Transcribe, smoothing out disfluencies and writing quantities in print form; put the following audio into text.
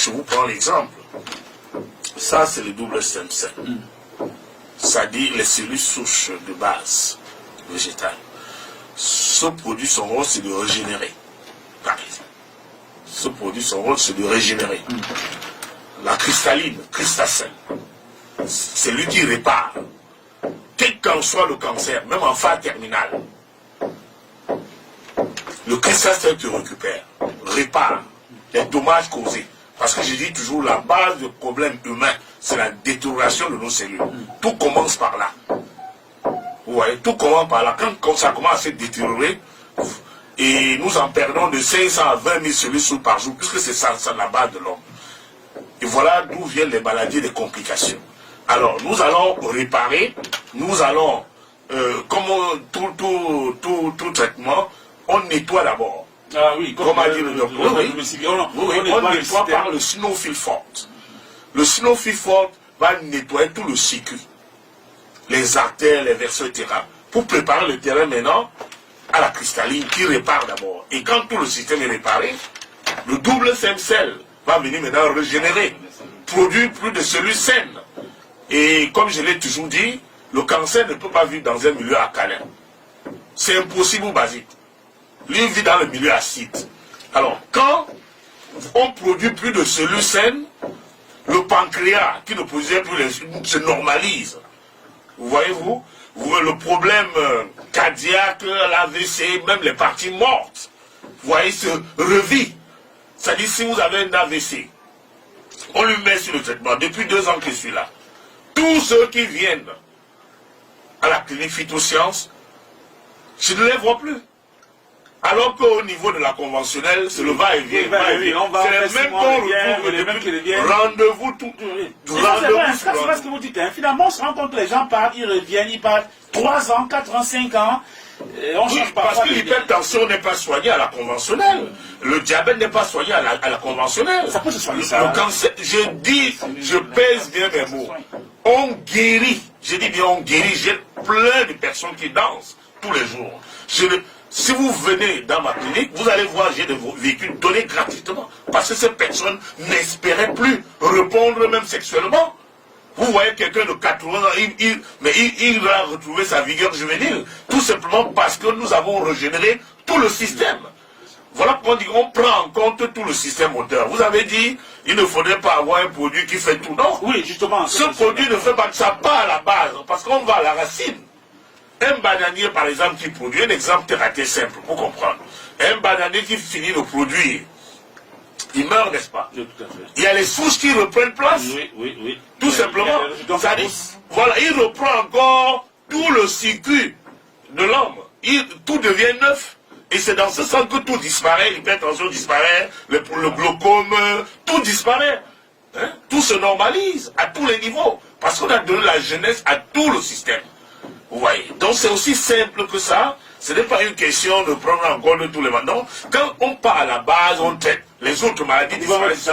je vous prends l'exemple. Ça, c'est le double stem cell. C'est-à-dire les cellules souches de base végétale. Ce produit, son rôle, c'est de régénérer. Par exemple. Ce produit, son rôle, c'est de régénérer. La cristalline, cristacelle, c'est lui qui répare. Quel qu'en soit le cancer, même en phase terminale, le cristacelle te récupère, répare les dommages causés. Parce que je dis toujours, la base du problème humain, c'est la détérioration de nos cellules. Tout commence par là. Vous voyez, tout commence par là. Quand ça commence à se détériorer, et nous en perdons de 500 à 20 000 cellules par jour, puisque c'est ça la base de l'homme. Et voilà d'où viennent les maladies et les complications. Alors, nous allons réparer, nous allons, comme tout traitement, on nettoie d'abord. Ah oui, comme a dit le docteur. On nettoie par le Sinofil forte. Le Sinofil forte va nettoyer tout le circuit, les artères, les vaisseaux, etc., pour préparer le terrain maintenant à la cristalline qui répare d'abord. Et quand tout le système est réparé, le double stem cell va venir maintenant régénérer, produire plus de cellules saines. Et comme je l'ai toujours dit, le cancer ne peut pas vivre dans un milieu alcalin. C'est impossible ou basique. Lui vit dans le milieu acide. Alors, quand on produit plus de cellules saines, le pancréas, qui ne produisait plus les cellules, se normalise. Vous voyez-vous, le problème cardiaque, l'AVC, même les parties mortes, vous voyez, se revit. C'est-à-dire, si vous avez un AVC, on lui met sur le traitement. Depuis 2 ans que je suis là. Tous ceux qui viennent à la clinique phytosciences, je ne les vois plus. Alors qu'au niveau de la conventionnelle, c'est le va-et-vient. C'est les mêmes qu'on retrouve. Rendez-vous tout. C'est ce que vous dites. Finalement, on se rend compte que les gens partent, ils reviennent, ils partent 3 ans, 4 ans, 5 ans. On change pas. Parce que l'hypertension n'est pas soignée à la conventionnelle. Le diabète n'est pas soigné à la conventionnelle. Ça peut se soigner, ça. Le cancer, je pèse bien mes mots. On guérit. Je dis bien on guérit. J'ai plein de personnes qui dansent tous les jours. Si vous venez dans ma clinique, vous allez voir, j'ai des véhicules donnés gratuitement. Parce que ces personnes n'espéraient plus répondre même sexuellement. Vous voyez quelqu'un de 80 ans, mais il va retrouver sa vigueur juvénile. Tout simplement parce que nous avons régénéré tout le système. Voilà pourquoi on dit qu'on prend en compte tout le système moteur. Vous avez dit, il ne faudrait pas avoir un produit qui fait tout. Non. Oui, justement. Ce produit ne fait pas que ça part à la base, parce qu'on va à la racine. Un bananier, par exemple, qui produit, un exemple terre à terre simple, pour comprendre. Un bananier qui finit de produire, il meurt, n'est-ce pas? Oui, tout à fait. Il y a les souches qui reprennent place. Oui. Tout simplement. Voilà, il reprend encore tout le circuit de l'homme. Tout devient neuf. Et c'est dans ce sens que tout disparaît, l'hypertension disparaît, le glaucome, tout disparaît. Hein? Tout se normalise à tous les niveaux. Parce qu'on a donné la jeunesse à tout le système. Vous voyez. Donc c'est aussi simple que ça. Ce n'est pas une question de prendre en compte tous les mandats. Quand on part à la base, on traite. Les autres maladies disparaissent.